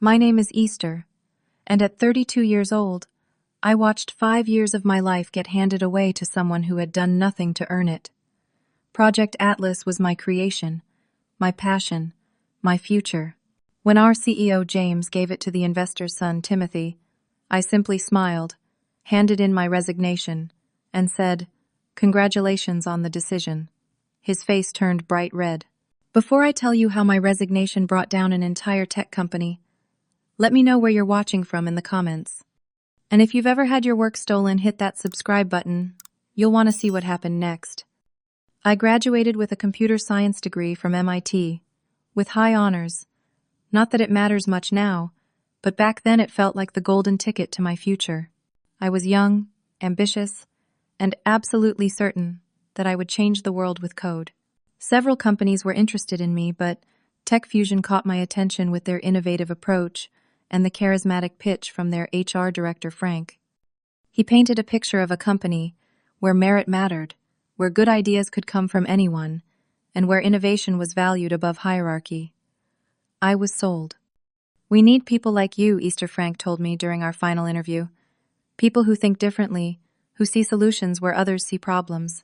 My name is Easter, and at 32 years old, I watched 5 years of my life get handed away to someone who had done nothing to earn it. Project Atlas was my creation, my passion, my future. When our CEO James gave it to the investor's son Timothy, I simply smiled, handed in my resignation, and said, "Congratulations on the decision." His face turned bright red. Before I tell you how my resignation brought down an entire tech company, let me know where you're watching from in the comments. And if you've ever had your work stolen, hit that subscribe button. You'll want to see what happened next. I graduated with a computer science degree from MIT, with high honors. Not that it matters much now, but back then it felt like the golden ticket to my future. I was young, ambitious, and absolutely certain that I would change the world with code. Several companies were interested in me, but Tech Fusion caught my attention with their innovative approach and the charismatic pitch from their HR director, Frank. He painted a picture of a company where merit mattered, where good ideas could come from anyone, and where innovation was valued above hierarchy. I was sold. "We need people like you," Easter Frank told me during our final interview. "People who think differently, who see solutions where others see problems."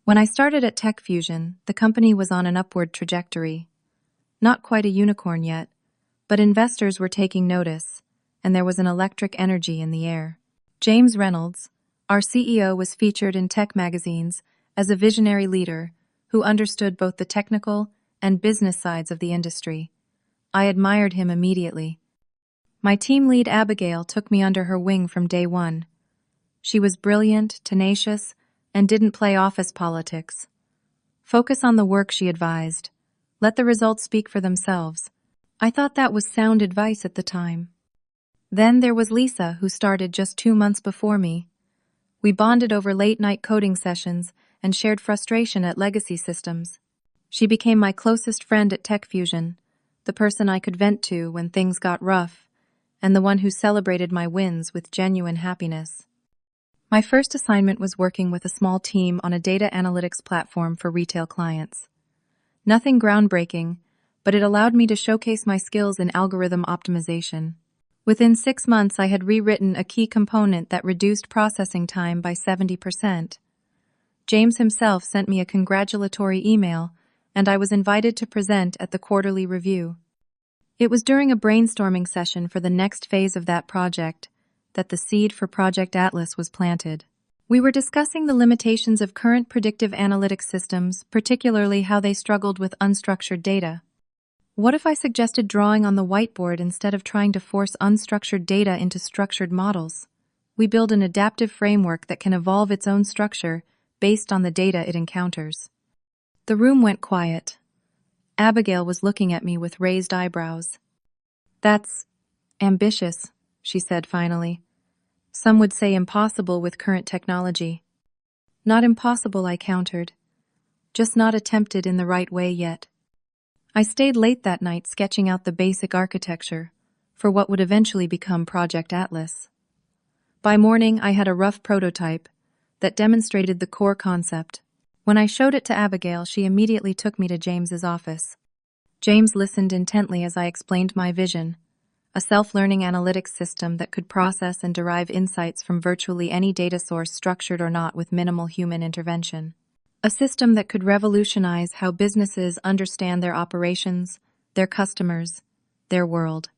When I started at Tech Fusion, the company was on an upward trajectory. Not quite a unicorn yet, but investors were taking notice, and there was an electric energy in the air. James Reynolds, our CEO, was featured in tech magazines as a visionary leader who understood both the technical and business sides of the industry. I admired him immediately. My team lead Abigail took me under her wing from day one. She was brilliant, tenacious, and didn't play office politics. Focus on the work, she advised. Let the results speak for themselves. I thought that was sound advice at the time. Then there was Lisa, who started just 2 months before me. We bonded over late-night coding sessions and shared frustration at legacy systems. She became my closest friend at Tech Fusion, the person I could vent to when things got rough, and the one who celebrated my wins with genuine happiness. My first assignment was working with a small team on a data analytics platform for retail clients. Nothing groundbreaking, but it allowed me to showcase my skills in algorithm optimization. Within 6 months, I had rewritten a key component that reduced processing time by 70%. James himself sent me a congratulatory email, and I was invited to present at the quarterly review. It was during a brainstorming session for the next phase of that project that the seed for Project Atlas was planted. We were discussing the limitations of current predictive analytics systems, particularly how they struggled with unstructured data. What if I suggested drawing on the whiteboard instead of trying to force unstructured data into structured models? We build an adaptive framework that can evolve its own structure based on the data it encounters. The room went quiet. Abigail was looking at me with raised eyebrows. "That's ambitious," she said finally. "Some would say impossible with current technology." "Not impossible," I countered. "Just not attempted in the right way yet." I stayed late that night sketching out the basic architecture for what would eventually become Project Atlas. By morning, I had a rough prototype that demonstrated the core concept. When I showed it to Abigail, she immediately took me to James's office. James listened intently as I explained my vision, a self-learning analytics system that could process and derive insights from virtually any data source, structured or not, with minimal human intervention. A system that could revolutionize how businesses understand their operations, their customers, their world.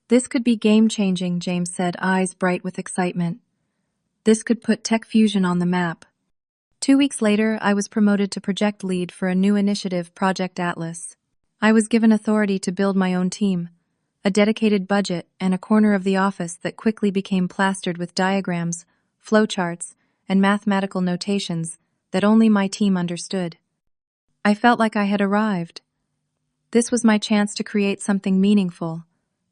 "This could be game-changing," James said, eyes bright with excitement. "This could put Tech Fusion on the map." 2 weeks later, I was promoted to project lead for a new initiative, Project Atlas. I was given authority to build my own team, a dedicated budget, and a corner of the office that quickly became plastered with diagrams, flowcharts, and mathematical notations that only my team understood. I felt like I had arrived. This was my chance to create something meaningful,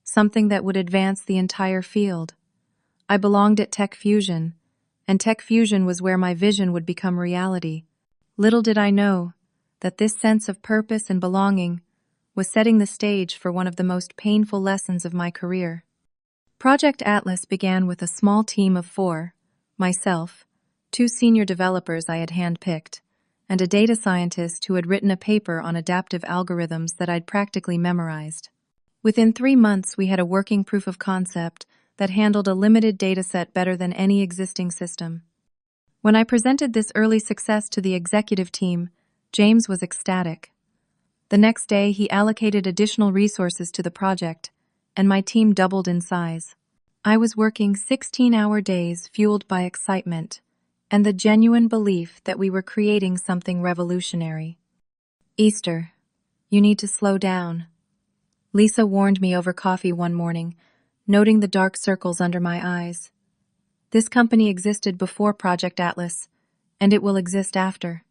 something that would advance the entire field. I belonged at Tech Fusion, and Tech Fusion was where my vision would become reality. Little did I know that this sense of purpose and belonging was setting the stage for one of the most painful lessons of my career. Project Atlas began with a small team of 4, myself, 2 senior developers I had handpicked, and a data scientist who had written a paper on adaptive algorithms that I'd practically memorized. Within 3 months, we had a working proof of concept that handled a limited dataset better than any existing system. When I presented this early success to the executive team, James was ecstatic. The next day, he allocated additional resources to the project, and my team doubled in size. I was working 16-hour days fueled by excitement and the genuine belief that we were creating something revolutionary. Easter, you need to slow down. Lisa warned me over coffee one morning, noting the dark circles under my eyes. This company existed before Project Atlas, and it will exist after.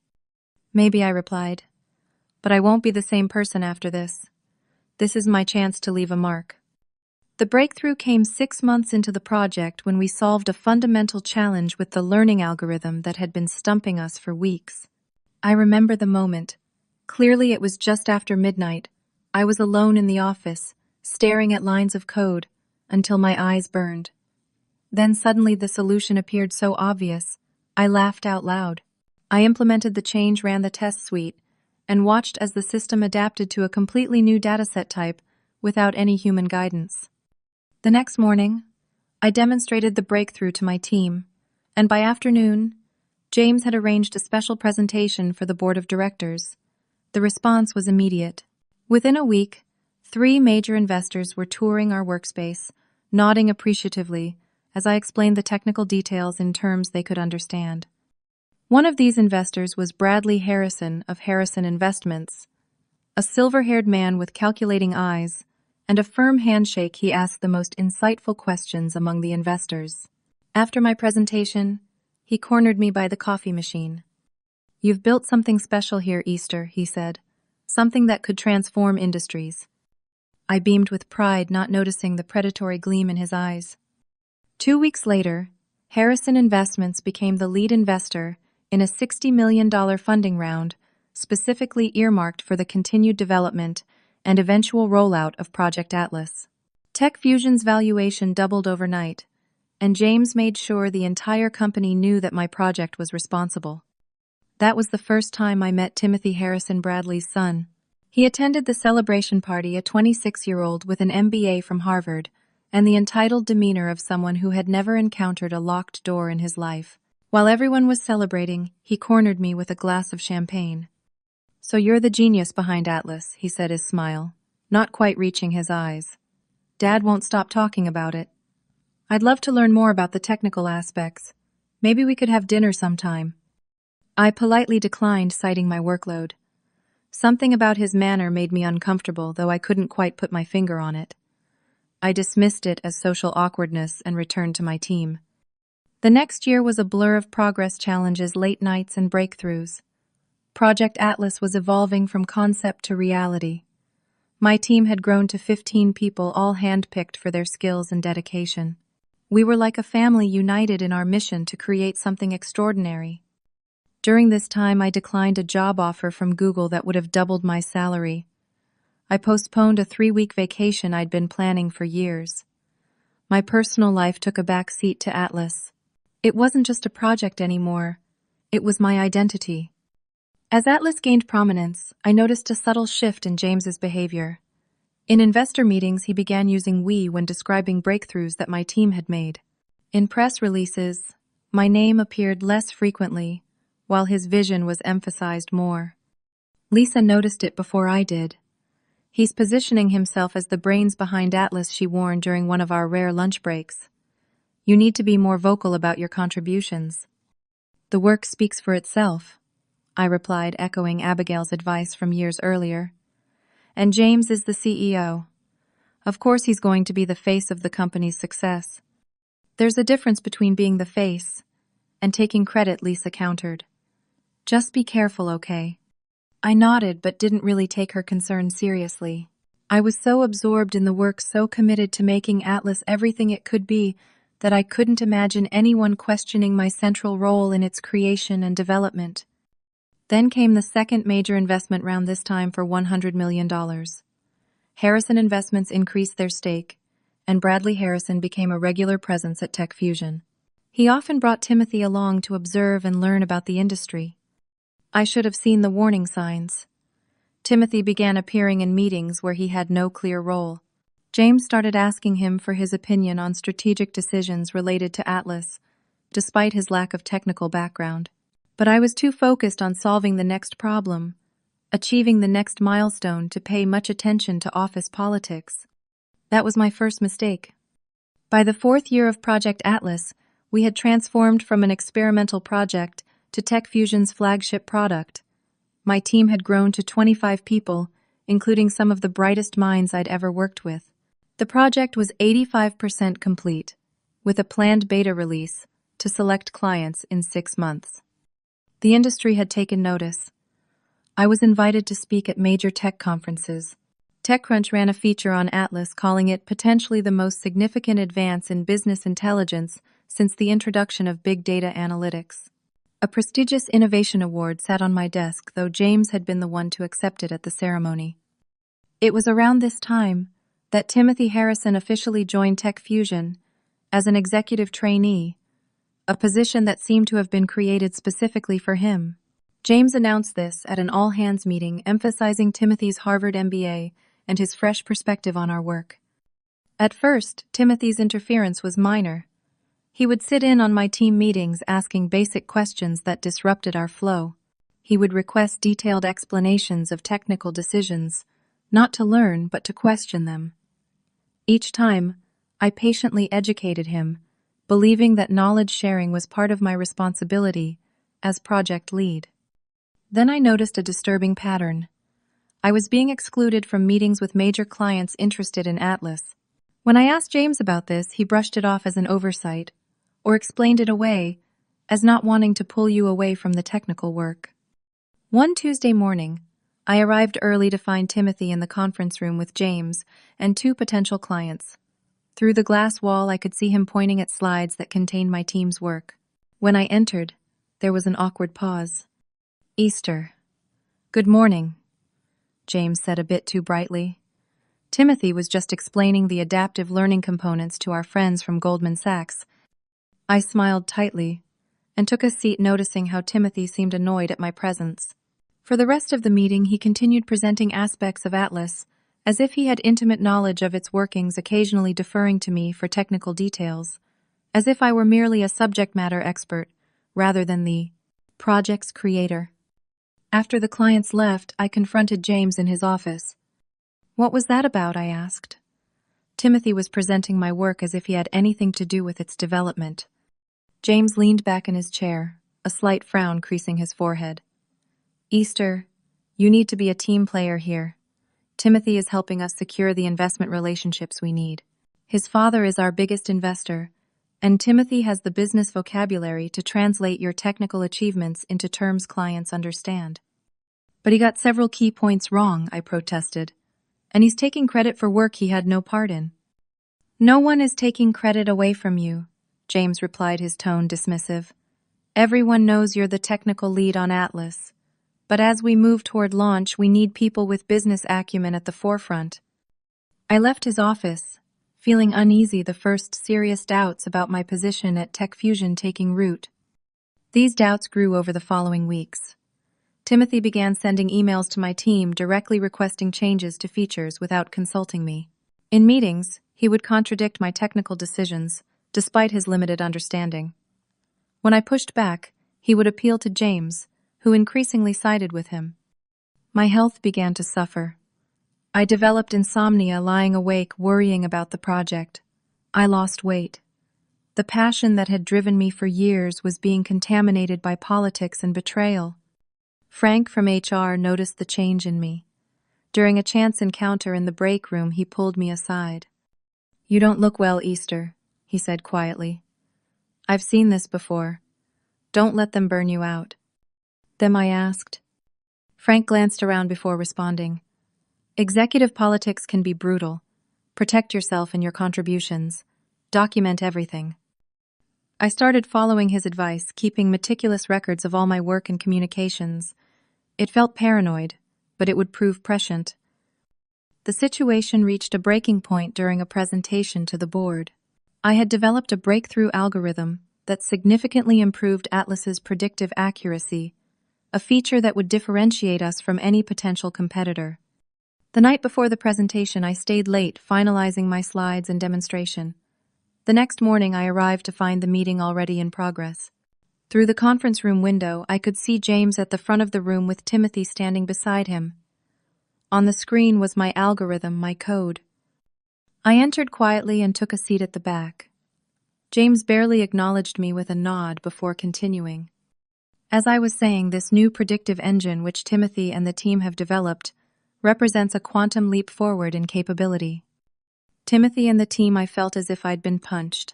Maybe, I replied, but I won't be the same person after this. This is my chance to leave a mark. The breakthrough came 6 months into the project when we solved a fundamental challenge with the learning algorithm that had been stumping us for weeks. I remember the moment. Clearly, it was just after midnight. I was alone in the office, staring at lines of code, until my eyes burned. Then suddenly the solution appeared so obvious, I laughed out loud. I implemented the change, ran the test suite, and watched as the system adapted to a completely new dataset type without any human guidance. The next morning, I demonstrated the breakthrough to my team, and by afternoon, James had arranged a special presentation for the board of directors. The response was immediate. Within a week, 3 major investors were touring our workspace, nodding appreciatively as I explained the technical details in terms they could understand. One of these investors was Bradley Harrison of Harrison Investments. A silver-haired man with calculating eyes and a firm handshake, he asked the most insightful questions among the investors. After my presentation, he cornered me by the coffee machine. "You've built something special here, Easter," he said. "Something that could transform industries." I beamed with pride, not noticing the predatory gleam in his eyes. 2 weeks later, Harrison Investments became the lead investor in a $60 million funding round specifically earmarked for the continued development and eventual rollout of Project Atlas. Tech Fusion's valuation doubled overnight, and James made sure the entire company knew that my project was responsible. That was the first time I met Timothy Harrison, Bradley's son. He attended the celebration party, a 26-year-old with an MBA from Harvard, and the entitled demeanor of someone who had never encountered a locked door in his life. While everyone was celebrating, he cornered me with a glass of champagne. "So you're the genius behind Atlas," he said, his smile, not quite reaching his eyes. "Dad won't stop talking about it. I'd love to learn more about the technical aspects. Maybe we could have dinner sometime." I politely declined, citing my workload. Something about his manner made me uncomfortable, though I couldn't quite put my finger on it. I dismissed it as social awkwardness and returned to my team. The next year was a blur of progress challenges, late nights, and breakthroughs. Project Atlas was evolving from concept to reality. My team had grown to 15 people, all handpicked for their skills and dedication. We were like a family united in our mission to create something extraordinary. During this time, I declined a job offer from Google that would have doubled my salary. I postponed a 3-week vacation I'd been planning for years. My personal life took a back seat to Atlas. It wasn't just a project anymore. It was my identity. As Atlas gained prominence, I noticed a subtle shift in James's behavior. In investor meetings, he began using "we" when describing breakthroughs that my team had made. In press releases, my name appeared less frequently, while his vision was emphasized more. Lisa noticed it before I did. "He's positioning himself as the brains behind Atlas," she warned during one of our rare lunch breaks. "You need to be more vocal about your contributions." "The work speaks for itself," I replied, echoing Abigail's advice from years earlier. "And James is the CEO. Of course he's going to be the face of the company's success." "There's a difference between being the face and taking credit," Lisa countered. "Just be careful, okay?" I nodded but didn't really take her concern seriously. I was so absorbed in the work, so committed to making Atlas everything it could be, that I couldn't imagine anyone questioning my central role in its creation and development. Then came the second major investment round, this time for $100 million. Harrison Investments increased their stake, and Bradley Harrison became a regular presence at Tech Fusion. He often brought Timothy along to observe and learn about the industry. I should have seen the warning signs. Timothy began appearing in meetings where he had no clear role. James started asking him for his opinion on strategic decisions related to Atlas, despite his lack of technical background. But I was too focused on solving the next problem, achieving the next milestone, to pay much attention to office politics. That was my first mistake. By the fourth year of Project Atlas, we had transformed from an experimental project to TechFusion's flagship product. My team had grown to 25 people, including some of the brightest minds I'd ever worked with. The project was 85% complete, with a planned beta release to select clients in 6 months. The industry had taken notice. I was invited to speak at major tech conferences. TechCrunch ran a feature on Atlas calling it potentially the most significant advance in business intelligence since the introduction of big data analytics. A prestigious innovation award sat on my desk, though James had been the one to accept it at the ceremony. It was around this time that Timothy Harrison officially joined TechFusion as an executive trainee, a position that seemed to have been created specifically for him. James announced this at an all-hands meeting, emphasizing Timothy's Harvard MBA and his fresh perspective on our work. At first, Timothy's interference was minor. He would sit in on my team meetings asking basic questions that disrupted our flow. He would request detailed explanations of technical decisions, not to learn but to question them. Each time, I patiently educated him, believing that knowledge sharing was part of my responsibility as project lead. Then I noticed a disturbing pattern. I was being excluded from meetings with major clients interested in Atlas. When I asked James about this, he brushed it off as an oversight, or explained it away as not wanting to pull you away from the technical work. One Tuesday morning, I arrived early to find Timothy in the conference room with James and 2 potential clients. Through the glass wall, I could see him pointing at slides that contained my team's work. When I entered, there was an awkward pause. "Easter. Good morning," James said a bit too brightly. Timothy was just explaining the adaptive learning components to our friends from Goldman Sachs. I smiled tightly and took a seat, noticing how Timothy seemed annoyed at my presence. For the rest of the meeting, he continued presenting aspects of Atlas as if he had intimate knowledge of its workings, occasionally deferring to me for technical details, as if I were merely a subject matter expert rather than the project's creator. After the clients left, I confronted James in his office. "What was that about?" I asked. Timothy was presenting my work as if he had anything to do with its development. James leaned back in his chair, a slight frown creasing his forehead. "Easter, you need to be a team player here. Timothy is helping us secure the investment relationships we need. His father is our biggest investor, and Timothy has the business vocabulary to translate your technical achievements into terms clients understand." "But he got several key points wrong," I protested, "and he's taking credit for work he had no part in." "No one is taking credit away from you," James replied, his tone dismissive. "Everyone knows you're the technical lead on Atlas. But as we move toward launch, we need people with business acumen at the forefront." I left his office, feeling uneasy, the first serious doubts about my position at TechFusion taking root. These doubts grew over the following weeks. Timothy began sending emails to my team directly requesting changes to features without consulting me. In meetings, he would contradict my technical decisions, despite his limited understanding. When I pushed back, he would appeal to James, who increasingly sided with him. My health began to suffer. I developed insomnia, lying awake worrying about the project. I lost weight. The passion that had driven me for years was being contaminated by politics and betrayal. Frank from HR noticed the change in me. During a chance encounter in the break room, he pulled me aside. "You don't look well, Easter," he said quietly. "I've seen this before. Don't let them burn you out." Then I asked. Frank glanced around before responding. "Executive politics can be brutal. Protect yourself and your contributions. Document everything." I started following his advice, keeping meticulous records of all my work and communications. It felt paranoid, but it would prove prescient. The situation reached a breaking point during a presentation to the board. I had developed a breakthrough algorithm that significantly improved Atlas's predictive accuracy, a feature that would differentiate us from any potential competitor. The night before the presentation, I stayed late, finalizing my slides and demonstration. The next morning, I arrived to find the meeting already in progress. Through the conference room window, I could see James at the front of the room with Timothy standing beside him. On the screen was my algorithm, my code. I entered quietly and took a seat at the back. James barely acknowledged me with a nod before continuing. As I was saying, this new predictive engine which Timothy and the team have developed represents a quantum leap forward in capability. Timothy and the team, I felt as if I'd been punched.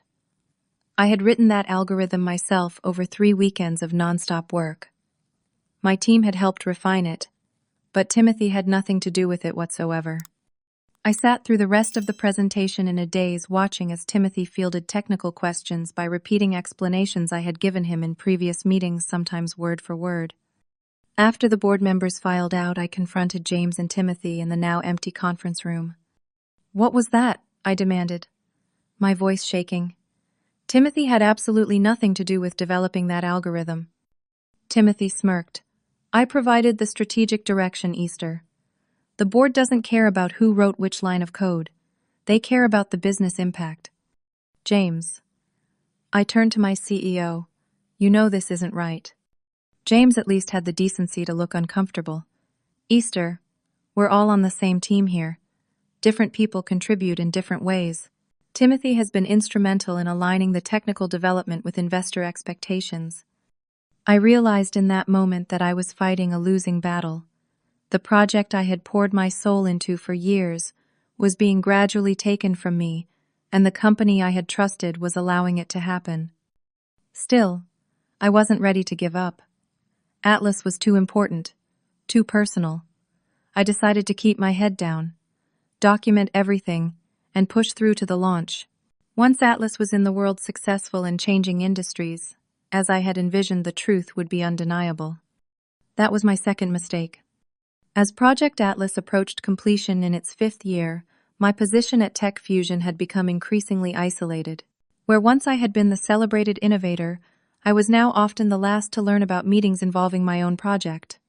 I had written that algorithm myself over 3 weekends of nonstop work. My team had helped refine it, but Timothy had nothing to do with it whatsoever. I sat through the rest of the presentation in a daze, watching as Timothy fielded technical questions by repeating explanations I had given him in previous meetings, sometimes word for word. After the board members filed out, I confronted James and Timothy in the now empty conference room. "What was that?" I demanded, my voice shaking. Timothy had absolutely nothing to do with developing that algorithm. Timothy smirked. "I provided the strategic direction, Easter. The board doesn't care about who wrote which line of code. They care about the business impact." "James." I turned to my CEO. "You know this isn't right." James at least had the decency to look uncomfortable. "Easter, we're all on the same team here. Different people contribute in different ways. Timothy has been instrumental in aligning the technical development with investor expectations." I realized in that moment that I was fighting a losing battle. The project I had poured my soul into for years was being gradually taken from me, and the company I had trusted was allowing it to happen. Still, I wasn't ready to give up. Atlas was too important, too personal. I decided to keep my head down, document everything, and push through to the launch. Once Atlas was in the world, successful and changing industries, as I had envisioned, the truth would be undeniable. That was my second mistake. As Project Atlas approached completion in its 5th year, my position at Tech Fusion had become increasingly isolated. Where once I had been the celebrated innovator, I was now often the last to learn about meetings involving my own project.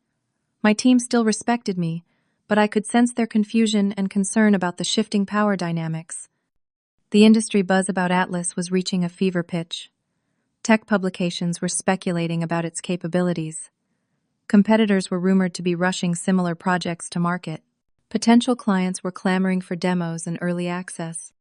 My team still respected me, but I could sense their confusion and concern about the shifting power dynamics. The industry buzz about Atlas was reaching a fever pitch. Tech publications were speculating about its capabilities. Competitors were rumored to be rushing similar projects to market. Potential clients were clamoring for demos and early access.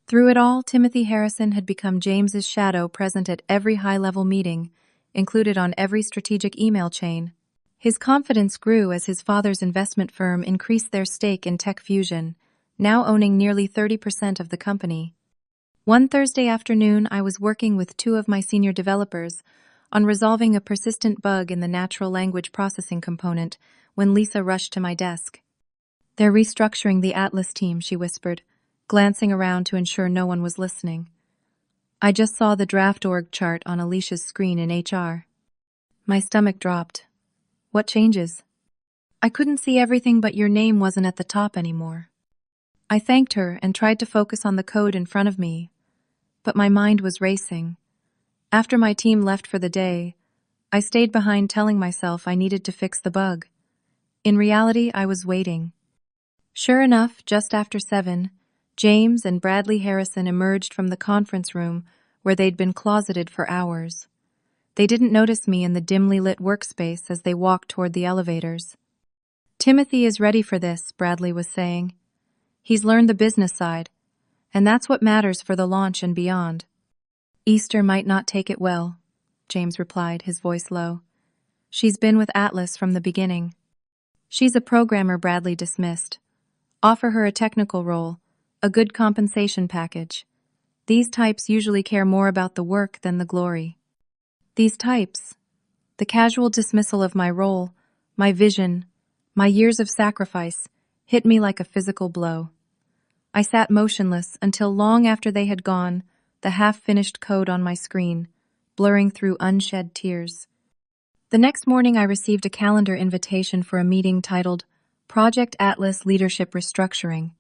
Through it all, Timothy Harrison had become James's shadow, present at every high-level meeting, included on every strategic email chain. His confidence grew as his father's investment firm increased their stake in Tech Fusion, now owning nearly 30% of the company. One Thursday afternoon, I was working with 2 of my senior developers on resolving a persistent bug in the natural language processing component when Lisa rushed to my desk. "They're restructuring the Atlas team," she whispered, glancing around to ensure no one was listening. I just saw the draft org chart on Alicia's screen in HR. My stomach dropped. "What changes?" "I couldn't see everything, but your name wasn't at the top anymore." I thanked her and tried to focus on the code in front of me, but my mind was racing. After my team left for the day, I stayed behind, telling myself I needed to fix the bug. In reality, I was waiting. Sure enough, just after 7, James and Bradley Harrison emerged from the conference room where they'd been closeted for hours. They didn't notice me in the dimly lit workspace as they walked toward the elevators. "Timothy is ready for this," Bradley was saying. "He's learned the business side, and that's what matters for the launch and beyond." "Easter might not take it well," James replied, his voice low. "She's been with Atlas from the beginning." "She's a programmer," Bradley dismissed. "Offer her a technical role, a good compensation package. These types usually care more about the work than the glory." These types? The casual dismissal of my role, my vision, my years of sacrifice, hit me like a physical blow. I sat motionless until long after they had gone, the half-finished code on my screen, blurring through unshed tears. The next morning, I received a calendar invitation for a meeting titled Project Atlas Leadership Restructuring.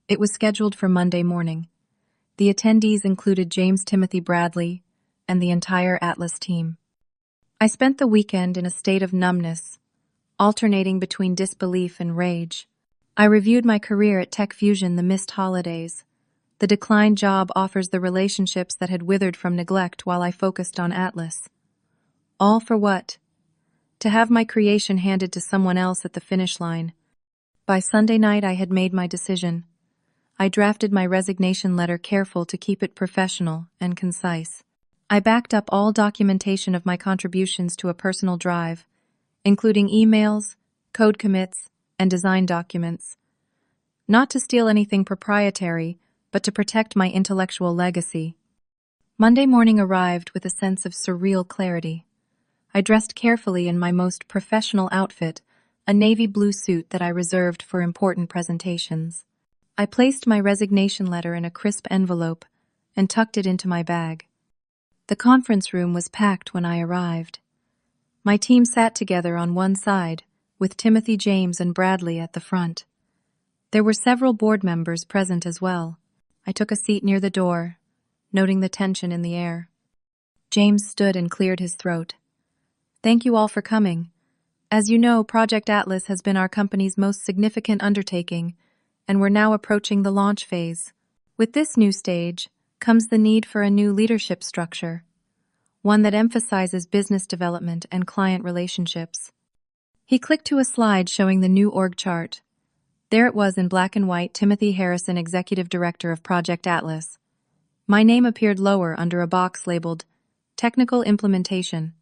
It was scheduled for Monday morning. The attendees included James Timothy Bradley and the entire Atlas team. I spent the weekend in a state of numbness, alternating between disbelief and rage. I reviewed my career at Tech Fusion the missed holidays. The declined job offers the relationships that had withered from neglect while I focused on Atlas. All for what? To have my creation handed to someone else at the finish line. By Sunday night, I had made my decision. I drafted my resignation letter careful to keep it professional and concise. I backed up all documentation of my contributions to a personal drive, including emails, code commits, and design documents. Not to steal anything proprietary, but to protect my intellectual legacy. Monday morning arrived with a sense of surreal clarity. I dressed carefully in my most professional outfit, a navy blue suit that I reserved for important presentations. I placed my resignation letter in a crisp envelope and tucked it into my bag. The conference room was packed when I arrived. My team sat together on one side, with Timothy, James, and Bradley at the front. There were several board members present as well. I took a seat near the door, noting the tension in the air. James stood and cleared his throat. Thank you all for coming. As you know, Project Atlas has been our company's most significant undertaking, and we're now approaching the launch phase. With this new stage comes the need for a new leadership structure, one that emphasizes business development and client relationships. He clicked to a slide showing the new org chart. There it was in black and white, Timothy Harrison, Executive Director of Project Atlas. My name appeared lower under a box labeled Technical Implementation.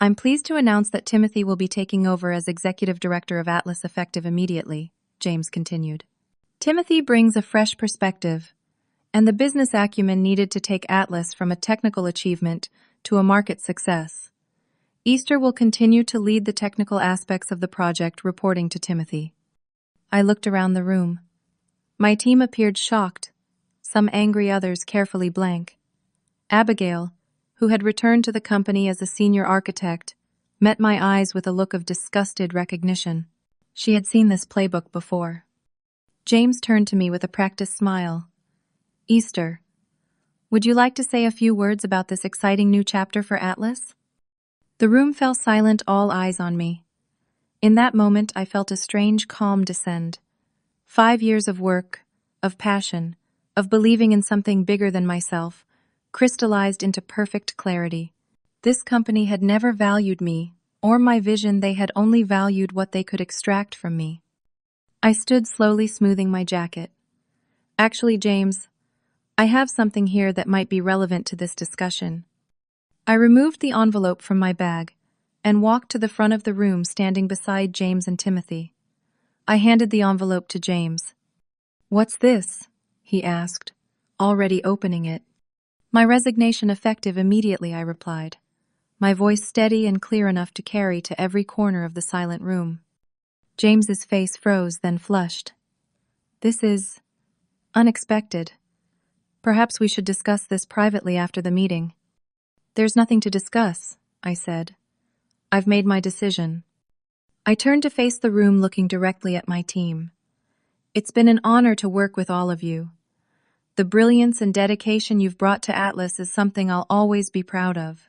I'm pleased to announce that Timothy will be taking over as Executive Director of Atlas effective immediately, James continued. Timothy brings a fresh perspective and the business acumen needed to take Atlas from a technical achievement to a market success. Easter will continue to lead the technical aspects of the project, reporting to Timothy. I looked around the room. My team appeared shocked, some angry, others carefully blank. Abigail, who had returned to the company as a senior architect, met my eyes with a look of disgusted recognition. She had seen this playbook before. James turned to me with a practiced smile. Easter, would you like to say a few words about this exciting new chapter for Atlas? The room fell silent, all eyes on me. In that moment, I felt a strange calm descend. 5 years of work, of passion, of believing in something bigger than myself, crystallized into perfect clarity. This company had never valued me or my vision. They had only valued what they could extract from me. I stood slowly, smoothing my jacket. Actually, James, I have something here that might be relevant to this discussion. I removed the envelope from my bag and walked to the front of the room, standing beside James and Timothy. I handed the envelope to James. What's this? He asked, already opening it. My resignation effective immediately, I replied, my voice steady and clear enough to carry to every corner of the silent room. James's face froze, then flushed. This is unexpected. Perhaps we should discuss this privately after the meeting. There's nothing to discuss, I said. I've made my decision. I turned to face the room, looking directly at my team. It's been an honor to work with all of you. The brilliance and dedication you've brought to Atlas is something I'll always be proud of.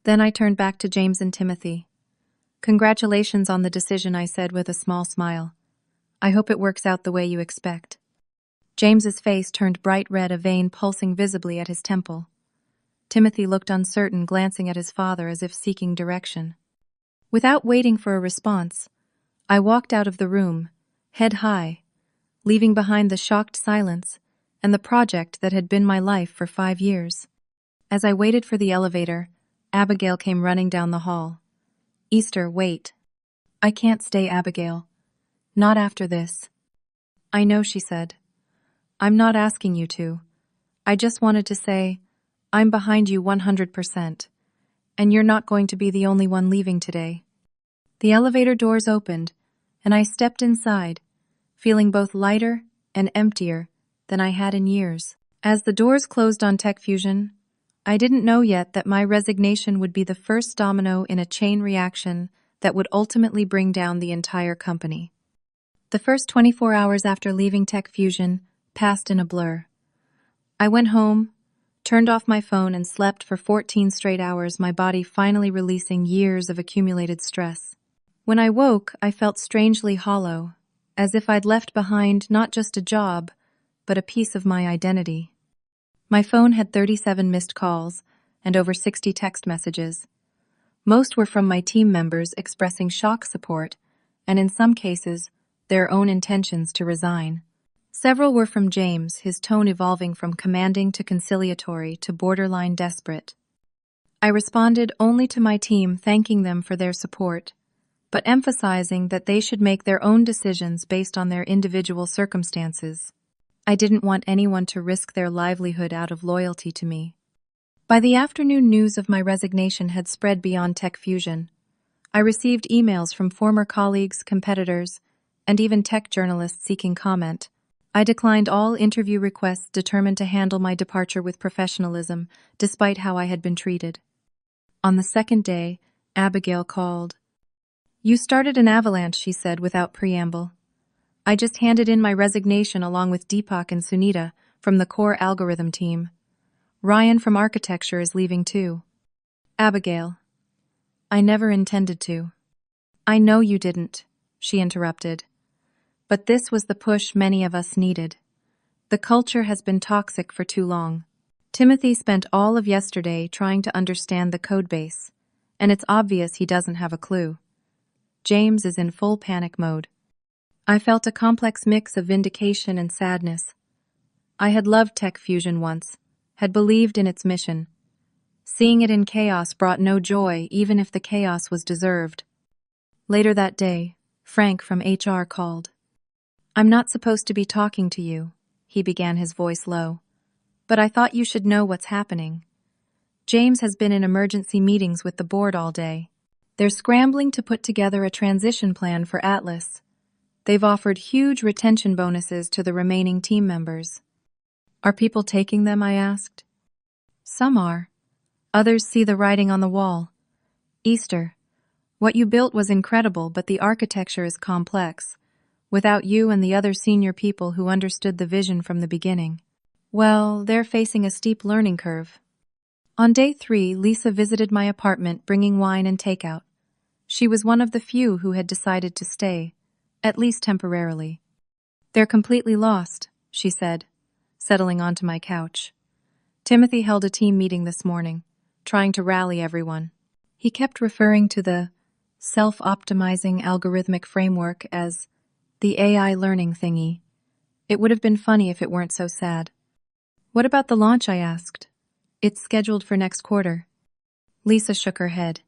Then I turned back to James and Timothy. Congratulations on the decision, I said with a small smile. I hope it works out the way you expect. James's face turned bright red, a vein pulsing visibly at his temple. Timothy looked uncertain, glancing at his father as if seeking direction. Without waiting for a response, I walked out of the room, head high, leaving behind the shocked silence and the project that had been my life for 5 years. As I waited for the elevator, Abigail came running down the hall. Easter, wait. I can't stay, Abigail. Not after this. I know, she said. I'm not asking you to. I just wanted to say, I'm behind you 100%, and you're not going to be the only one leaving today. The elevator doors opened, and I stepped inside, feeling both lighter and emptier than I had in years. As the doors closed on Tech Fusion, I didn't know yet that my resignation would be the first domino in a chain reaction that would ultimately bring down the entire company. The first 24 hours after leaving Tech Fusion passed in a blur. I went home, turned off my phone, and slept for 14 straight hours, my body finally releasing years of accumulated stress. When I woke, I felt strangely hollow, as if I'd left behind not just a job, but a piece of my identity. My phone had 37 missed calls and over 60 text messages. Most were from my team members expressing shock support, and in some cases, their own intentions to resign. Several were from James, his tone evolving from commanding to conciliatory to borderline desperate. I responded only to my team, thanking them for their support, but emphasizing that they should make their own decisions based on their individual circumstances. I didn't want anyone to risk their livelihood out of loyalty to me. By the afternoon, news of my resignation had spread beyond Tech Fusion. I received emails from former colleagues, competitors, and even tech journalists seeking comment. I declined all interview requests, determined to handle my departure with professionalism, despite how I had been treated. On the second day, Abigail called. "You started an avalanche," she said without preamble. "I just handed in my resignation along with Deepak and Sunita from the core algorithm team. Ryan from architecture is leaving too." "Abigail, I never intended to." "I know you didn't," she interrupted. "But this was the push many of us needed. The culture has been toxic for too long." Timothy spent all of yesterday trying to understand the codebase, and it's obvious he doesn't have a clue. James is in full panic mode. I felt a complex mix of vindication and sadness. I had loved Tech Fusion once, had believed in its mission. Seeing it in chaos brought no joy, even if the chaos was deserved. Later that day, Frank from HR called. "I'm not supposed to be talking to you," he began, his voice low. "But I thought you should know what's happening. James has been in emergency meetings with the board all day. They're scrambling to put together a transition plan for Atlas. They've offered huge retention bonuses to the remaining team members." "Are people taking them?" I asked. "Some are. Others see the writing on the wall. Easter, what you built was incredible, but the architecture is complex. Without you and the other senior people who understood the vision from the beginning, well, they're facing a steep learning curve." On day 3, Lisa visited my apartment bringing wine and takeout. She was one of the few who had decided to stay, at least temporarily. "They're completely lost," she said, settling onto my couch. "Timothy held a team meeting this morning, trying to rally everyone. He kept referring to the self-optimizing algorithmic framework as the AI learning thingy. It would have been funny if it weren't so sad." "What about the launch?" I asked. "It's scheduled for next quarter." Lisa shook her head.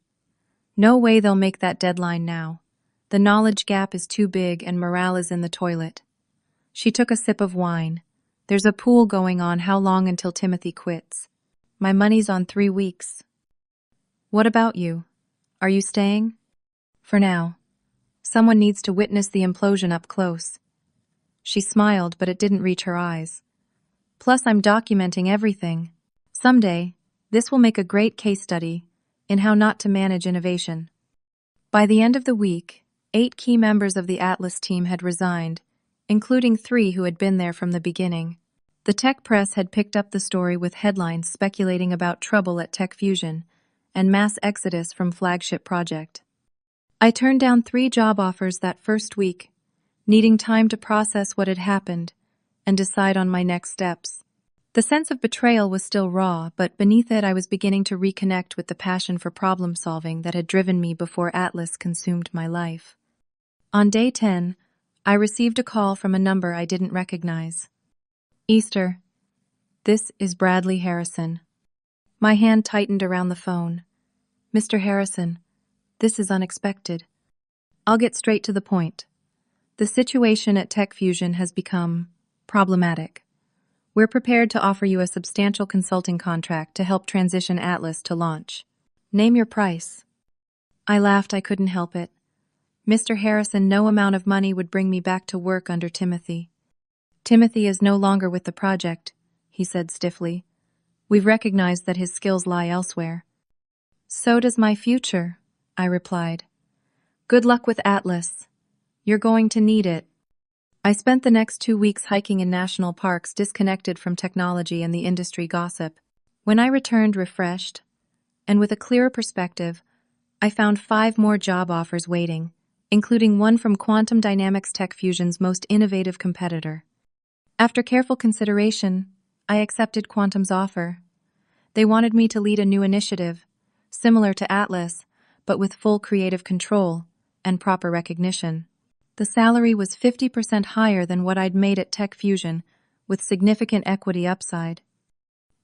"No way they'll make that deadline now. The knowledge gap is too big and morale is in the toilet." She took a sip of wine. "There's a pool going on. How long until Timothy quits? My money's on 3 weeks. What about you? Are you staying?" "For now. Someone needs to witness the implosion up close." She smiled, but it didn't reach her eyes. "Plus, I'm documenting everything. Someday, this will make a great case study in how not to manage innovation." By the end of the week, 8 key members of the Atlas team had resigned, including 3 who had been there from the beginning. The tech press had picked up the story with headlines speculating about trouble at Tech Fusion and mass exodus from flagship project. I turned down 3 job offers that first week, needing time to process what had happened and decide on my next steps. The sense of betrayal was still raw, but beneath it I was beginning to reconnect with the passion for problem-solving that had driven me before Atlas consumed my life. On day 10, I received a call from a number I didn't recognize. "Easter, this is Bradley Harrison." My hand tightened around the phone. "Mr. Harrison, this is unexpected. I'll get straight to the point. The situation at Tech Fusion has become problematic. We're prepared to offer you a substantial consulting contract to help transition Atlas to launch. Name your price." I laughed. I couldn't help it. "Mr. Harrison, no amount of money would bring me back to work under Timothy." "Timothy is no longer with the project," he said stiffly. "We've recognized that his skills lie elsewhere." "So does my future," I replied. "Good luck with Atlas. You're going to need it." I spent the next 2 weeks hiking in national parks, disconnected from technology and the industry gossip. When I returned refreshed, and with a clearer perspective, I found 5 more job offers waiting, including one from Quantum Dynamics Tech Fusion's most innovative competitor. After careful consideration, I accepted Quantum's offer. They wanted me to lead a new initiative, similar to Atlas, but with full creative control and proper recognition. The salary was 50% higher than what I'd made at Tech Fusion, with significant equity upside.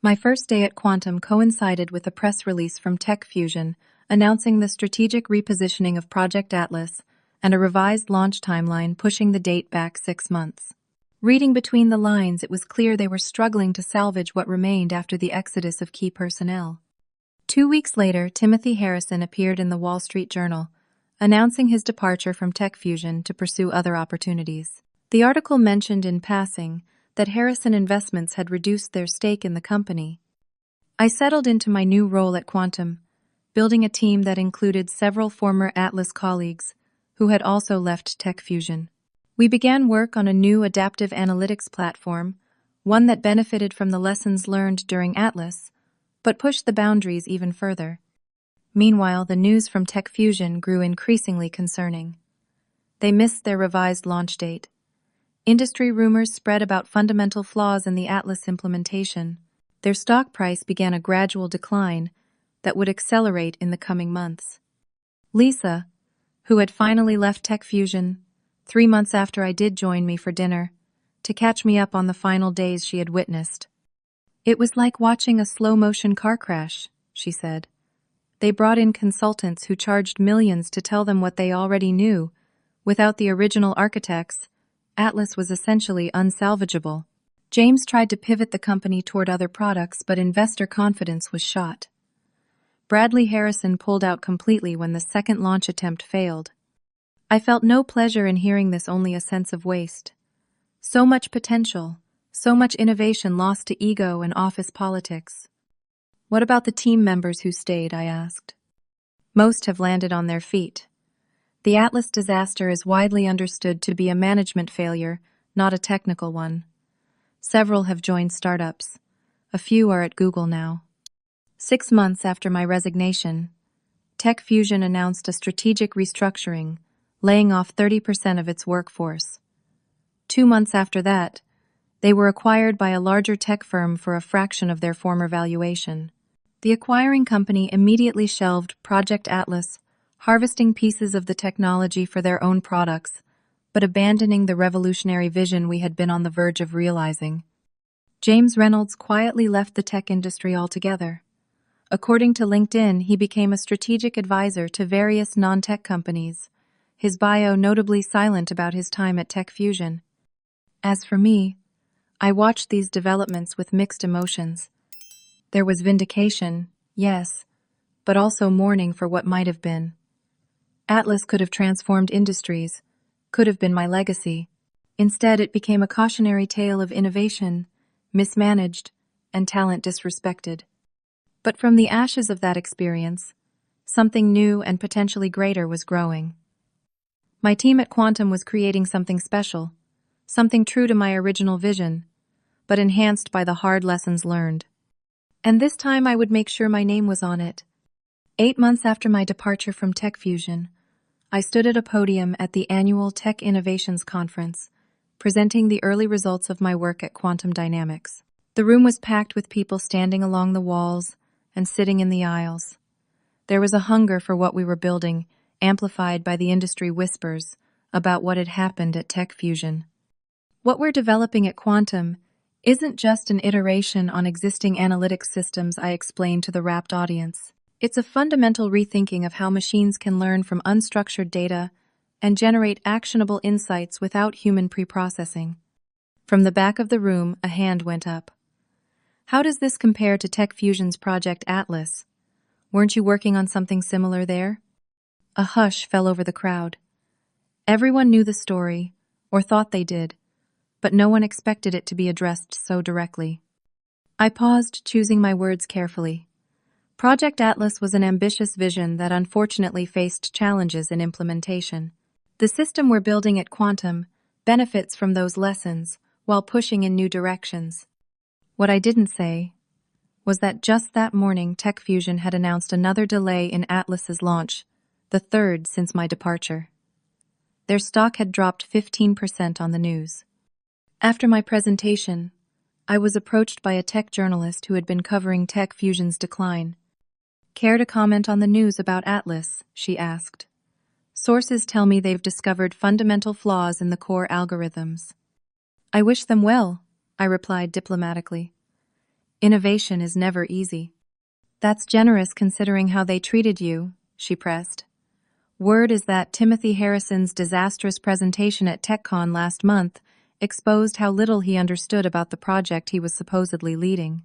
My first day at Quantum coincided with a press release from Tech Fusion announcing the strategic repositioning of Project Atlas and a revised launch timeline pushing the date back 6 months. Reading between the lines, it was clear they were struggling to salvage what remained after the exodus of key personnel. 2 weeks later, Timothy Harrison appeared in the Wall Street Journal, announcing his departure from Tech Fusion to pursue other opportunities. The article mentioned in passing that Harrison Investments had reduced their stake in the company. I settled into my new role at Quantum, building a team that included several former Atlas colleagues who had also left Tech Fusion. We began work on a new adaptive analytics platform, one that benefited from the lessons learned during Atlas, but pushed the boundaries even further. Meanwhile, the news from Tech Fusion grew increasingly concerning. They missed their revised launch date. Industry rumors spread about fundamental flaws in the Atlas implementation. Their stock price began a gradual decline that would accelerate in the coming months. Lisa, who had finally left Tech Fusion 3 months after I did join me for dinner, to catch me up on the final days she had witnessed. "It was like watching a slow-motion car crash," she said. "They brought in consultants who charged millions to tell them what they already knew. Without the original architects, Atlas was essentially unsalvageable." James tried to pivot the company toward other products, but investor confidence was shot. Bradley Harrison pulled out completely when the second launch attempt failed. I felt no pleasure in hearing this, only a sense of waste. So much potential, so much innovation lost to ego and office politics. "What about the team members who stayed?" I asked. "Most have landed on their feet. The Atlas disaster is widely understood to be a management failure, not a technical one. Several have joined startups. A few are at Google now." 6 months after my resignation, Tech Fusion announced a strategic restructuring, laying off 30% of its workforce. 2 months after that, they were acquired by a larger tech firm for a fraction of their former valuation. The acquiring company immediately shelved Project Atlas, harvesting pieces of the technology for their own products, but abandoning the revolutionary vision we had been on the verge of realizing. James Reynolds quietly left the tech industry altogether. According to LinkedIn, he became a strategic advisor to various non-tech companies, his bio notably silent about his time at Tech Fusion. As for me, I watched these developments with mixed emotions. There was vindication, yes, but also mourning for what might have been. Atlas could have transformed industries, could have been my legacy. Instead, it became a cautionary tale of innovation, mismanaged, and talent disrespected. But from the ashes of that experience, something new and potentially greater was growing. My team at Quantum was creating something special, something true to my original vision, but enhanced by the hard lessons learned. And this time I would make sure my name was on it. 8 months after my departure from Tech Fusion, I stood at a podium at the annual Tech Innovations Conference, presenting the early results of my work at Quantum Dynamics. The room was packed with people standing along the walls and sitting in the aisles. There was a hunger for what we were building, amplified by the industry whispers about what had happened at Tech Fusion. What we're developing at Quantum isn't just an iteration on existing analytics systems, I explained to the rapt audience. It's a fundamental rethinking of how machines can learn from unstructured data and generate actionable insights without human preprocessing. From the back of the room, a hand went up. "How does this compare to Tech Fusion's Project Atlas? Weren't you working on something similar there?" A hush fell over the crowd. Everyone knew the story, or thought they did, but no one expected it to be addressed so directly. I paused, choosing my words carefully. Project Atlas was an ambitious vision that unfortunately faced challenges in implementation. The system we're building at Quantum benefits from those lessons while pushing in new directions. What I didn't say was that just that morning Tech Fusion had announced another delay in Atlas's launch, the third since my departure. Their stock had dropped 15% on the news. After my presentation, I was approached by a tech journalist who had been covering Tech Fusion's decline. "Care to comment on the news about Atlas?" she asked. "Sources tell me they've discovered fundamental flaws in the core algorithms." "I wish them well," I replied diplomatically. "Innovation is never easy." "That's generous considering how they treated you," she pressed. "Word is that Timothy Harrison's disastrous presentation at TechCon last month exposed how little he understood about the project he was supposedly leading."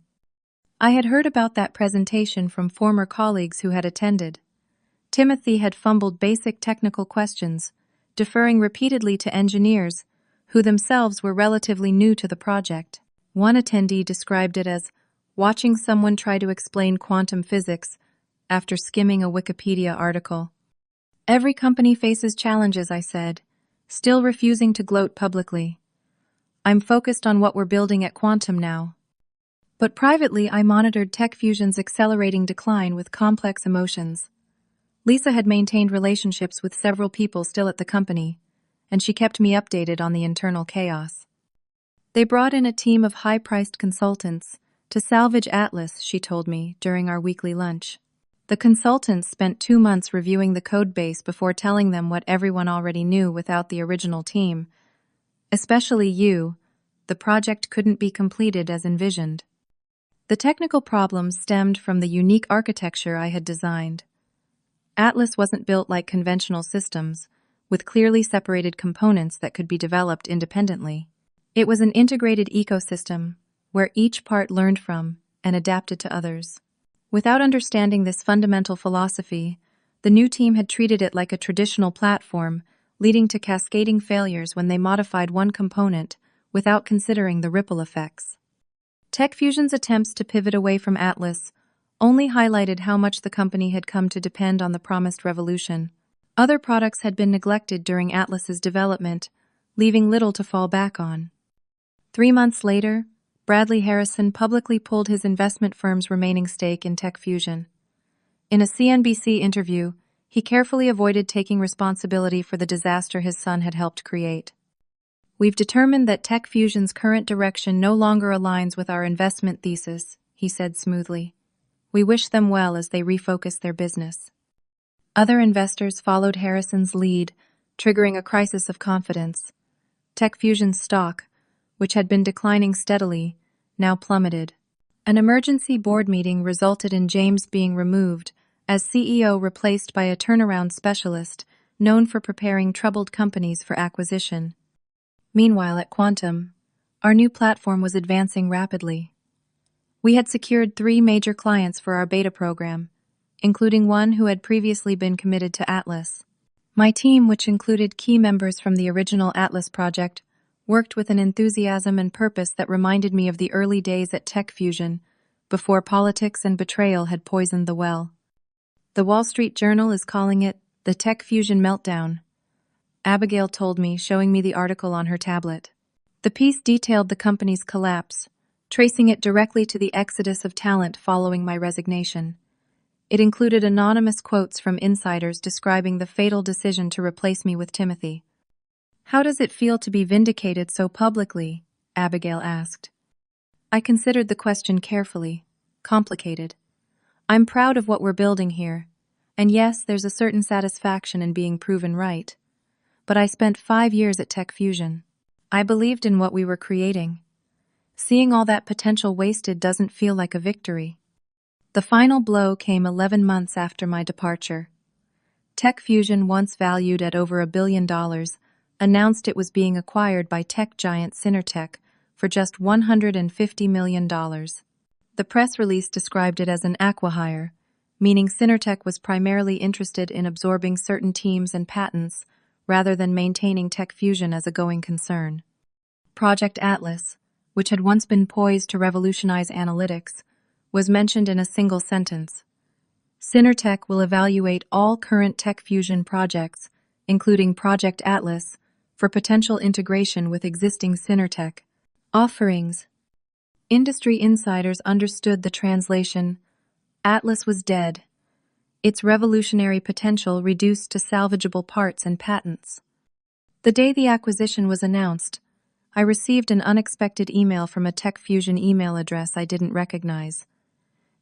I had heard about that presentation from former colleagues who had attended. Timothy had fumbled basic technical questions, deferring repeatedly to engineers who themselves were relatively new to the project. One attendee described it as watching someone try to explain quantum physics after skimming a Wikipedia article. "Every company faces challenges," I said, still refusing to gloat publicly. "I'm focused on what we're building at Quantum now." But privately, I monitored Tech Fusion's accelerating decline with complex emotions. Lisa had maintained relationships with several people still at the company, and she kept me updated on the internal chaos. They brought in a team of high-priced consultants to salvage Atlas, she told me during our weekly lunch. The consultants spent 2 months reviewing the codebase before telling them what everyone already knew without the original team. "Especially you, the project couldn't be completed as envisioned." The technical problems stemmed from the unique architecture I had designed. Atlas wasn't built like conventional systems, with clearly separated components that could be developed independently. It was an integrated ecosystem, where each part learned from and adapted to others. Without understanding this fundamental philosophy, the new team had treated it like a traditional platform, leading to cascading failures when they modified one component without considering the ripple effects. Tech Fusion's attempts to pivot away from Atlas only highlighted how much the company had come to depend on the promised revolution. Other products had been neglected during Atlas's development, leaving little to fall back on. 3 months later, Bradley Harrison publicly pulled his investment firm's remaining stake in Tech Fusion. In a CNBC interview, he carefully avoided taking responsibility for the disaster his son had helped create. "We've determined that Tech Fusion's current direction no longer aligns with our investment thesis," he said smoothly. "We wish them well as they refocus their business." Other investors followed Harrison's lead, triggering a crisis of confidence. Tech Fusion's stock, which had been declining steadily, now plummeted. An emergency board meeting resulted in James being removed as CEO, replaced by a turnaround specialist known for preparing troubled companies for acquisition. Meanwhile, at Quantum, our new platform was advancing rapidly. We had secured 3 major clients for our beta program, including one who had previously been committed to Atlas. My team, which included key members from the original Atlas project, worked with an enthusiasm and purpose that reminded me of the early days at Tech Fusion, before politics and betrayal had poisoned the well. The Wall Street Journal is calling it the Tech Fusion meltdown, Abigail told me, showing me the article on her tablet. The piece detailed the company's collapse, tracing it directly to the exodus of talent following my resignation. It included anonymous quotes from insiders describing the fatal decision to replace me with Timothy. "How does it feel to be vindicated so publicly?" Abigail asked. I considered the question carefully. Complicated. I'm proud of what we're building here, and yes, there's a certain satisfaction in being proven right. But I spent 5 years at Tech Fusion. I believed in what we were creating. Seeing all that potential wasted doesn't feel like a victory. The final blow came 11 months after my departure. Tech Fusion, once valued at over $1 billion, announced it was being acquired by tech giant Synertech for just $150 million. The press release described it as an acqui-hire, meaning Synertech was primarily interested in absorbing certain teams and patents rather than maintaining Tech Fusion as a going concern. Project Atlas, which had once been poised to revolutionize analytics, was mentioned in a single sentence. Synertech will evaluate all current Tech Fusion projects, including Project Atlas, for potential integration with existing Synertech offerings. Industry insiders understood the translation. Atlas was dead, its revolutionary potential reduced to salvageable parts and patents. The day the acquisition was announced, I received an unexpected email from a Tech Fusion email address I didn't recognize.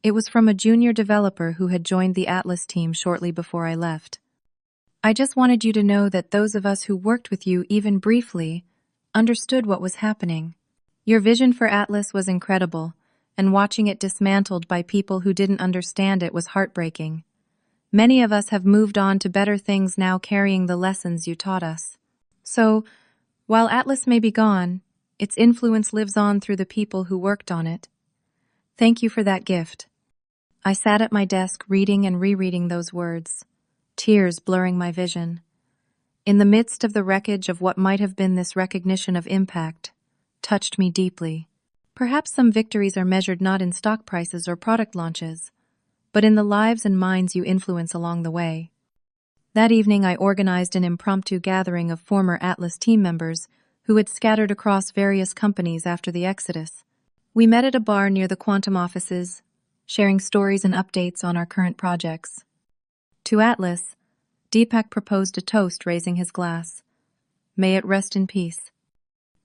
It was from a junior developer who had joined the Atlas team shortly before I left. I just wanted you to know that those of us who worked with you even briefly understood what was happening. Your vision for Atlas was incredible, and watching it dismantled by people who didn't understand it was heartbreaking. Many of us have moved on to better things now, carrying the lessons you taught us. So, while Atlas may be gone, its influence lives on through the people who worked on it. Thank you for that gift. I sat at my desk reading and rereading those words, tears blurring my vision. In the midst of the wreckage of what might have been, this recognition of impact touched me deeply. Perhaps some victories are measured not in stock prices or product launches, but in the lives and minds you influence along the way. That evening, I organized an impromptu gathering of former Atlas team members who had scattered across various companies after the exodus. We met at a bar near the Quantum offices, sharing stories and updates on our current projects. To Atlas, Deepak proposed a toast, raising his glass. May it rest in peace.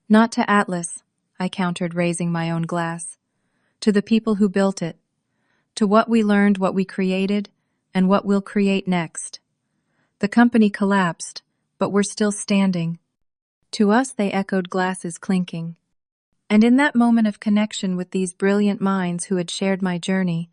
Not to Atlas, I countered, raising my own glass. To the people who built it. To what we learned, what we created, and what we'll create next. The company collapsed, but we're still standing. To us, they echoed, glasses clinking. And in that moment of connection with these brilliant minds who had shared my journey,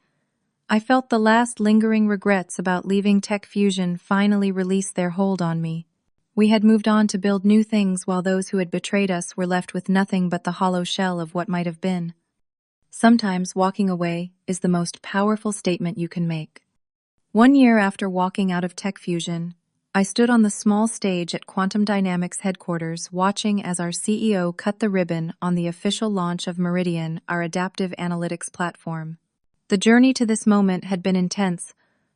I felt the last lingering regrets about leaving Tech Fusion finally release their hold on me. We had moved on to build new things, while those who had betrayed us were left with nothing but the hollow shell of what might have been. Sometimes walking away is the most powerful statement you can make. 1 year after walking out of Tech Fusion, I stood on the small stage at Quantum Dynamics headquarters, watching as our CEO cut the ribbon on the official launch of Meridian, our adaptive analytics platform. The journey to this moment had been intense,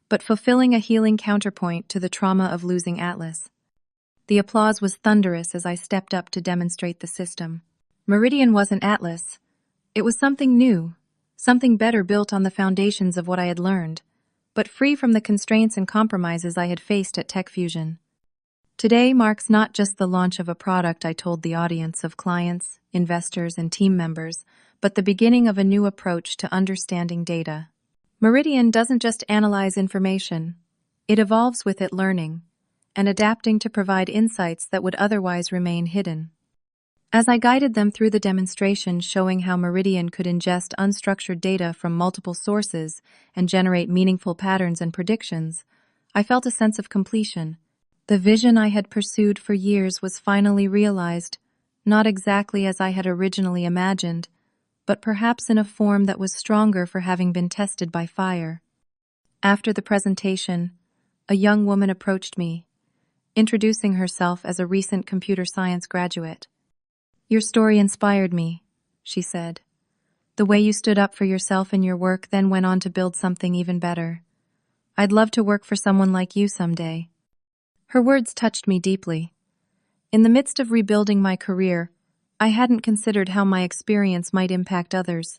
but fulfilling a healing counterpoint to the trauma of losing Atlas. The applause was thunderous as I stepped up to demonstrate the system. Meridian wasn't Atlas. It was something new, something better, built on the foundations of what I had learned, but free from the constraints and compromises I had faced at Tech Fusion. Today marks not just the launch of a product, I told the audience of clients, investors, and team members, but the beginning of a new approach to understanding data. Meridian doesn't just analyze information, it evolves with it, learning and adapting to provide insights that would otherwise remain hidden. As I guided them through the demonstration, showing how Meridian could ingest unstructured data from multiple sources and generate meaningful patterns and predictions, I felt a sense of completion. The vision I had pursued for years was finally realized, not exactly as I had originally imagined, but perhaps in a form that was stronger for having been tested by fire. After the presentation, a young woman approached me, introducing herself as a recent computer science graduate. Your story inspired me, she said. The way you stood up for yourself and your work, then went on to build something even better. I'd love to work for someone like you someday. Her words touched me deeply. In the midst of rebuilding my career, I hadn't considered how my experience might impact others,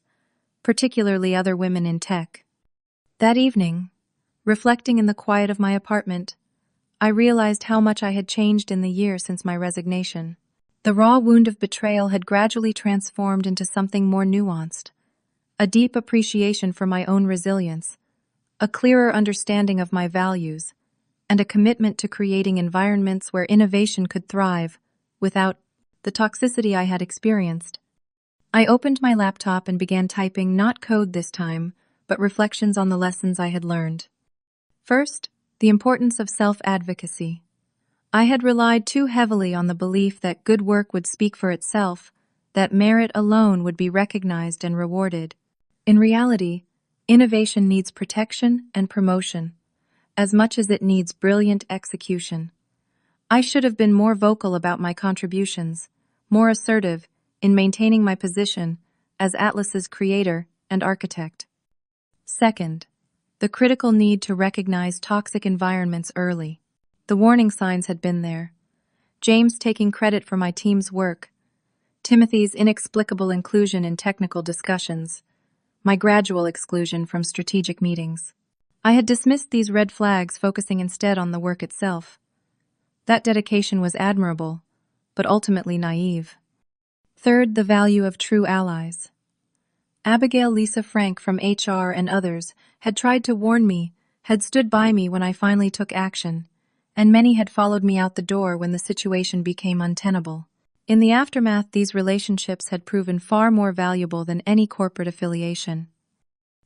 particularly other women in tech. That evening, reflecting in the quiet of my apartment, I realized how much I had changed in the year since my resignation. The raw wound of betrayal had gradually transformed into something more nuanced, a deep appreciation for my own resilience, a clearer understanding of my values, and a commitment to creating environments where innovation could thrive without the toxicity I had experienced. I opened my laptop and began typing, not code this time, but reflections on the lessons I had learned. First, the importance of self-advocacy. I had relied too heavily on the belief that good work would speak for itself, that merit alone would be recognized and rewarded. In reality, innovation needs protection and promotion, as much as it needs brilliant execution. I should have been more vocal about my contributions, more assertive in maintaining my position as Atlas's creator and architect. Second, the critical need to recognize toxic environments early. The warning signs had been there. James taking credit for my team's work, Timothy's inexplicable inclusion in technical discussions, my gradual exclusion from strategic meetings. I had dismissed these red flags, focusing instead on the work itself. That dedication was admirable, but ultimately naive. Third, the value of true allies. Abigail Lisa Frank from HR and others had tried to warn me, had stood by me when I finally took action, and many had followed me out the door when the situation became untenable. In the aftermath, these relationships had proven far more valuable than any corporate affiliation.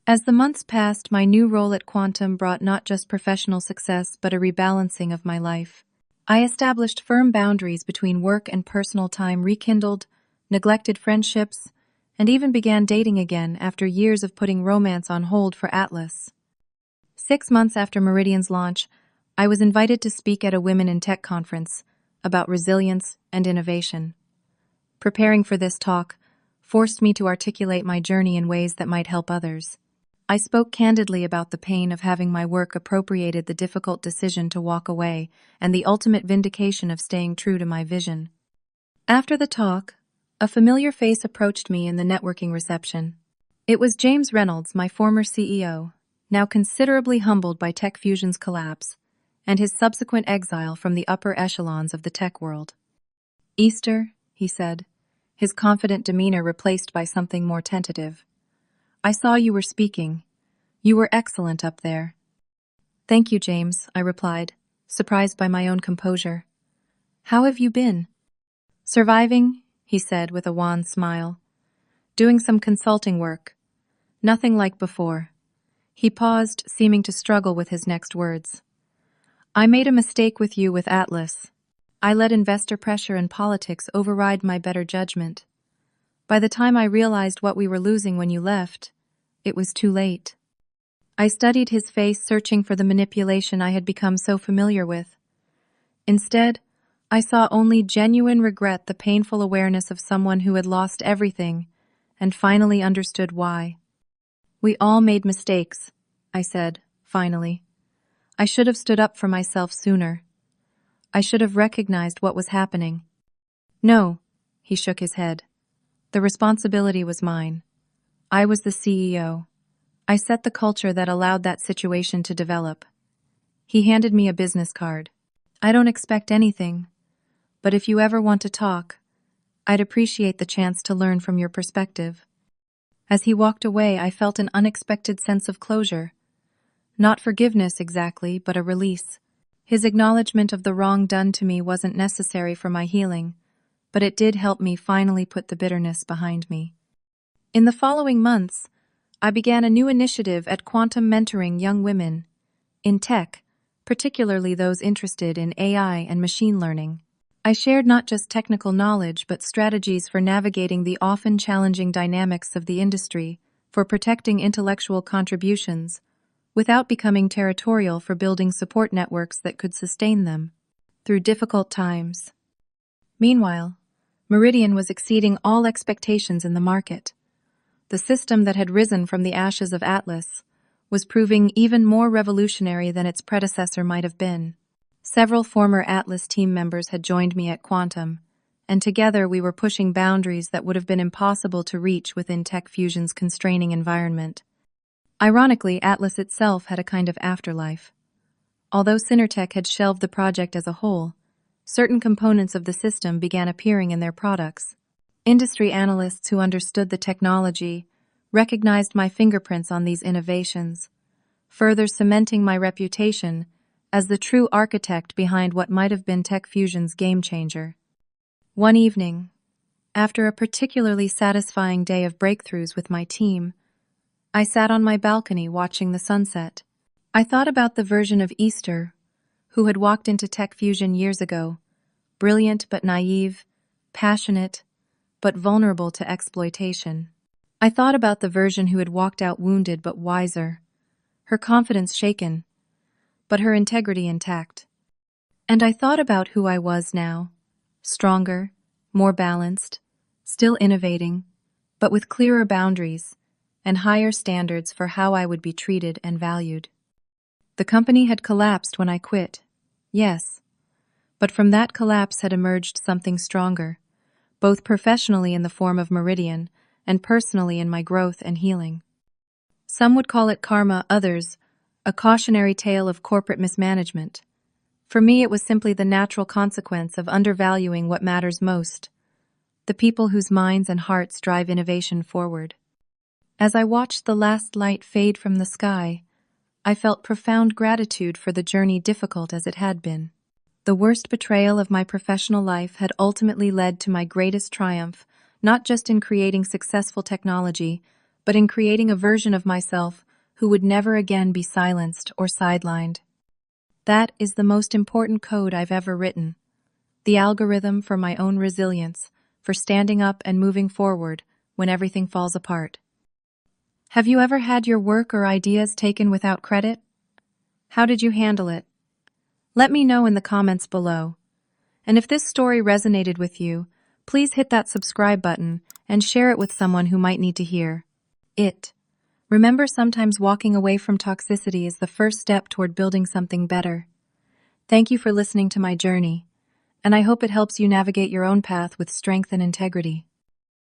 As the months passed, my new role at Quantum brought not just professional success but a rebalancing of my life. I established firm boundaries between work and personal time, rekindled neglected friendships, and even began dating again after years of putting romance on hold for Atlas. 6 months after Meridian's launch, I was invited to speak at a Women in Tech conference about resilience and innovation. Preparing for this talk forced me to articulate my journey in ways that might help others. I spoke candidly about the pain of having my work appropriated, the difficult decision to walk away, and the ultimate vindication of staying true to my vision. After the talk, a familiar face approached me in the networking reception. It was James Reynolds, my former CEO, now considerably humbled by TechFusion's collapse and his subsequent exile from the upper echelons of the tech world. "Easter," he said, his confident demeanor replaced by something more tentative. "I saw you were speaking. You were excellent up there." "Thank you, James," I replied, surprised by my own composure. "How have you been?" "Surviving," he said with a wan smile. "Doing some consulting work. Nothing like before." He paused, seeming to struggle with his next words. "I made a mistake with you with Atlas. I let investor pressure and politics override my better judgment. By the time I realized what we were losing when you left, it was too late." I studied his face, searching for the manipulation I had become so familiar with. Instead, I saw only genuine regret, the painful awareness of someone who had lost everything and finally understood why. "We all made mistakes," I said, finally. "I should have stood up for myself sooner. I should have recognized what was happening." "No," he shook his head. "The responsibility was mine. I was the CEO. I set the culture that allowed that situation to develop." He handed me a business card. "I don't expect anything, but if you ever want to talk, I'd appreciate the chance to learn from your perspective." As he walked away, I felt an unexpected sense of closure. Not forgiveness exactly, but a release. His acknowledgement of the wrong done to me wasn't necessary for my healing, but it did help me finally put the bitterness behind me. In the following months, I began a new initiative at Quantum, mentoring young women in tech, particularly those interested in AI and machine learning. I shared not just technical knowledge but strategies for navigating the often challenging dynamics of the industry, for protecting intellectual contributions, without becoming territorial, for building support networks that could sustain them through difficult times. Meanwhile, Meridian was exceeding all expectations in the market. The system that had risen from the ashes of Atlas was proving even more revolutionary than its predecessor might have been. Several former Atlas team members had joined me at Quantum, and together we were pushing boundaries that would have been impossible to reach within TechFusion's constraining environment. Ironically, Atlas itself had a kind of afterlife. Although Synertech had shelved the project as a whole, certain components of the system began appearing in their products. Industry analysts who understood the technology recognized my fingerprints on these innovations, further cementing my reputation as the true architect behind what might have been TechFusion's game changer. One evening, after a particularly satisfying day of breakthroughs with my team, I sat on my balcony watching the sunset. I thought about the version of Easter who had walked into TechFusion years ago, brilliant but naive, passionate but vulnerable to exploitation. I thought about the version who had walked out wounded but wiser, her confidence shaken, but her integrity intact. And I thought about who I was now, stronger, more balanced, still innovating, but with clearer boundaries and higher standards for how I would be treated and valued. The company had collapsed when I quit, yes, but from that collapse had emerged something stronger, both professionally in the form of Meridian and personally in my growth and healing. Some would call it karma, others a cautionary tale of corporate mismanagement, For me, it was simply the natural consequence of undervaluing what matters most, the people whose minds and hearts drive innovation forward. As I watched the last light fade from the sky, I felt profound gratitude for the journey, difficult as it had been. The worst betrayal of my professional life had ultimately led to my greatest triumph, not just in creating successful technology, but in creating a version of myself who would never again be silenced or sidelined. That is the most important code I've ever written, the algorithm for my own resilience, for standing up and moving forward when everything falls apart. Have you ever had your work or ideas taken without credit? How did you handle it? Let me know in the comments below. And if this story resonated with you, please hit that subscribe button and share it with someone who might need to hear it. Remember, sometimes walking away from toxicity is the first step toward building something better. Thank you for listening to my journey, and I hope it helps you navigate your own path with strength and integrity.